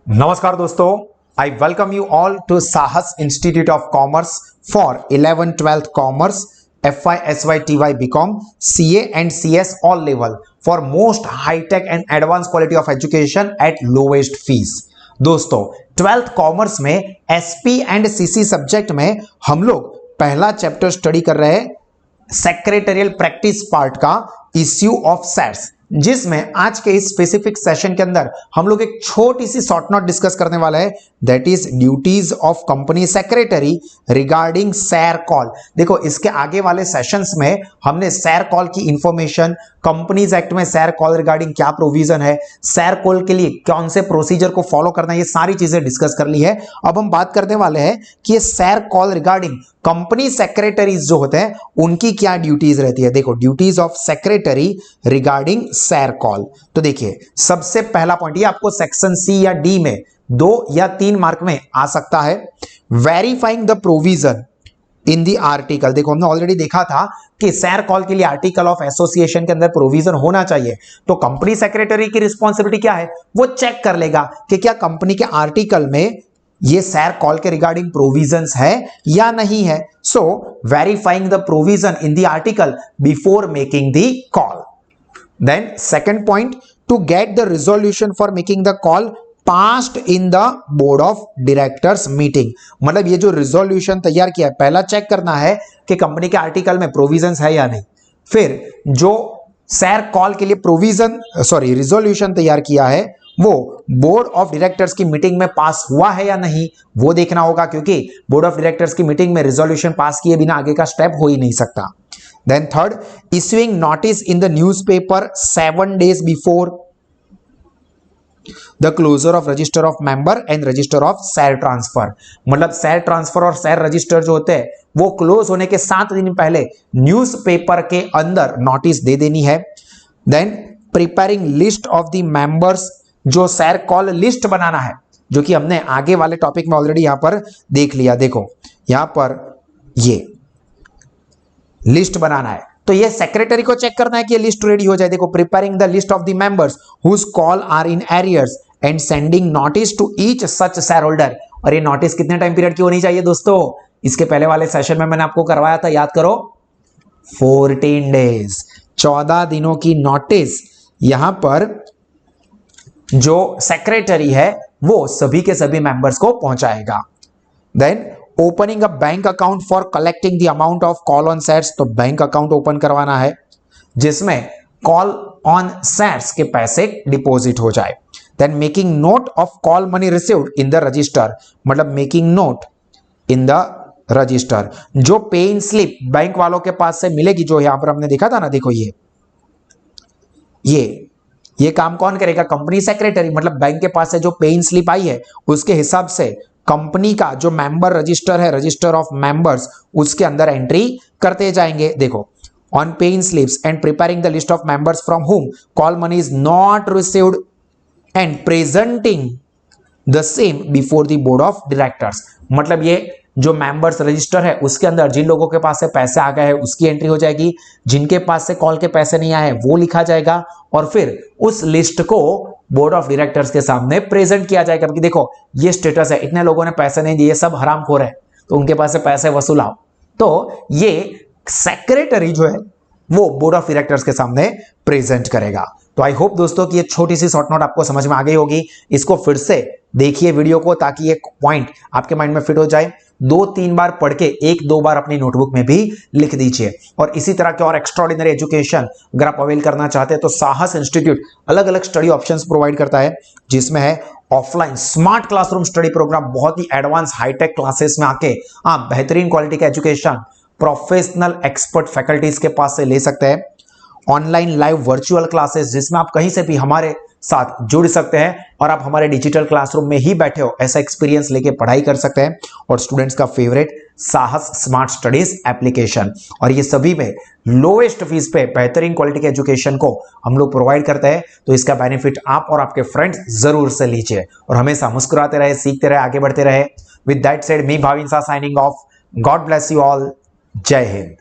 नमस्कार दोस्तों, I welcome you all to Sahas institute of commerce for 11th-12th commerce FY, SY, TY, BCom, CA and CS all level for most high-tech and advanced quality of education at lowest fees। दोस्तों 12th commerce में SP and CC subject में हम लोग पहला chapter study कर रहे हैं secretarial practice part का इश्यू ऑफ सेट्स, जिसमें आज के इस स्पेसिफिक सेशन के अंदर हम लोग एक छोटी सी शॉर्ट नोट डिस्कस करने वाला है, that is duties of company secretary regarding share call. देखो, इसके आगे वाले सेशंस में हमने शेयर कॉल की इंफॉर्मेशन, कंपनीज एक्ट में शेयर कॉल रिगार्डिंग क्या प्रोविजन है, शेयर कॉल के लिए कौन से प्रोसीजर को फॉलो करना है, ये सारी चीजें डिस्कस कर ली है। अब हम बात करने वाले हैं कि ये share call regarding company secretaries जो होते हैं उनकी क्या ड्यूटीज रहती है। देखो, duties of secretary regarding share call. तो देखिए, सबसे पहला पॉइंट, ये आपको सेक्शन सी या डी में 2 या 3 मार्क में आ सकता है। Verifying the provision in the article. देखो, हमने ऑलरेडी देखा था कि शेयर कॉल के लिए आर्टिकल ऑफ एसोसिएशन के अंदर प्रोविजन होना चाहिए। तो कंपनी सेक्रेटरी की रिस्पॉन्सिबिलिटी क्या है, वो चेक कर लेगा कि क्या कंपनी के आर्टिकल में ये शेयर कॉल के रिगार्डिंग प्रोविजंस है या नहीं है। So verifying the provision in the article before making the call. Then second point, to get the resolution for making the call passed in the board of directors meeting. मतलब ये जो resolution तैयार किया है, पहला चेक करना है कि कंपनी के आर्टिकल में प्रोविजंस है या नहीं। फिर जो शेयर कॉल के लिए रिजोल्यूशन तैयार किया है वो बोर्ड ऑफ डायरेक्टर्स की मीटिंग में पास हुआ है या नहीं, वो देखना होगा, क्योंकि बोर्ड ऑफ डायरेक्टर्स की मीटिंग में रिजोल्यूशन पास किए बिना आगे का स्टेप हो ही नहीं सकता। Then third, issuing notice in the newspaper 7 days before the closure of register of member and register of share transfer. मतलब शेयर ट्रांसफर और शेयर रजिस्टर जो होते हैं वो क्लोज होने के 7 दिन पहले न्यूज़पेपर के अंदर नोटिस दे देनी है। Then preparing list of the members, जो शेयर कॉल लिस्ट बनाना है, जो कि हमने आगे वाले टॉपिक में ऑलरेडी यहां पर देख लिया। देखो, यहां पर ये लिस्ट बनाना है, तो ये सेक्रेटरी को चेक करना है कि ये लिस्ट रेडी हो जाए। देखो, preparing the list of the members whose call are in arrears and sending notice to each such shareholder. और ये नोटिस कितने टाइम पीरियड की होनी चाहिए दोस्तों, इसके पहले वाले सेशन में मैंने आपको करवाया था, याद करो, 14 days, 14 दिनों की नोटिस यहां पर जो सेक्रेटरी है वो सभी के सभी मेंबर्स को पहुंचाएगा। Then opening a bank account for collecting the amount of call on shares. तो बैंक अकाउंट ओपन करवाना है जिसमें कॉल ऑन शेयर्स के पैसे डिपॉजिट हो जाए। Then making note of call money received in the register. मतलब making note in the register, जो पे इन स्लिप बैंक वालों के पास से मिलेगी, जो यहां पर हमने देखा था ना, देखो ये काम कौन करेगा, कंपनी सेक्रेटरी। मतलब बैंक के पास से जो पे इन स्लिप आई है उसके हिसाब से कंपनी का जो मेंबर रजिस्टर है, रजिस्टर ऑफ मेंबर्स, उसके अंदर एंट्री करते जाएंगे। देखो, on pay in slips and preparing the list of members from whom call money is not received and presenting the same before the board of directors. मतलब ये जो members register है उसके अंदर जिन लोगों के पास से पैसे आ गए हैं उसकी एंट्री हो जाएगी, जिनके पास से कॉल के पैसे नहीं आए वो लिखा जाएगा, और फिर उस लिस्ट को बोर्ड ऑफ डायरेक्टर्स के सामने प्रेजेंट किया जाएगा कि देखो ये स्टेटस है, इतने लोगों ने पैसे नहीं दिए, सब हरामखोर है, तो उनके पास से पैसे वसूलाओ। तो ये सेक्रेटरी जो है वो बोर्ड ऑफ डायरेक्टर्स के सामने प्रेजेंट करेगा। तो आई होप दोस्तों कि ये छोटी सी शॉर्ट नोट आपको समझ में आ गई होगी। इसको फिर से देखिए वीडियो को, ताकि ये पॉइंट आपके माइंड में फिट हो जाए। 2-3 बार पढ़ के 1-2 बार अपनी नोटबुक में भी लिख दीजिए। और इसी तरह के और एक्स्ट्राऑर्डिनरी एजुकेशन अगर आप अवेल करना चाहते हैं तो साहस इंस्टीट्यूट अलग अलग स्टडी ऑप्शंस प्रोवाइड करता है, जिसमें है offline smart classroom study program, बहुत ही एडवांस हाईटेक क्लासेस में आके आप बेहतरीन क्वालिटी का एजुकेशन प्रोफेशनल एक्सपर्ट फैकल्टीज के पास से ले सकते हैं। ऑनलाइन लाइव वर्चुअल क्लासेस, जिसमें आप कहीं से भी हमारे साथ जुड़ सकते हैं और आप हमारे डिजिटल क्लासरूम में ही बैठे हो ऐसा एक्सपीरियंस लेके पढ़ाई कर सकते हैं। और स्टूडेंट्स का फेवरेट साहस स्मार्ट स्टडीज एप्लीकेशन, और ये सभी में लोएस्ट फीस पे बेहतरीन क्वालिटी के एजुकेशन को हम लोग प्रोवाइड करते हैं। तो इसका बेनिफिट आप और आपके फ्रेंड्स जरूर से लीजिए और हमेशा मुस्कुराते रहे, सीखते रहे, आगे बढ़ते रहे। विद दैट सेड, मी भाविन सा signing off. God bless you all. जय हिंद।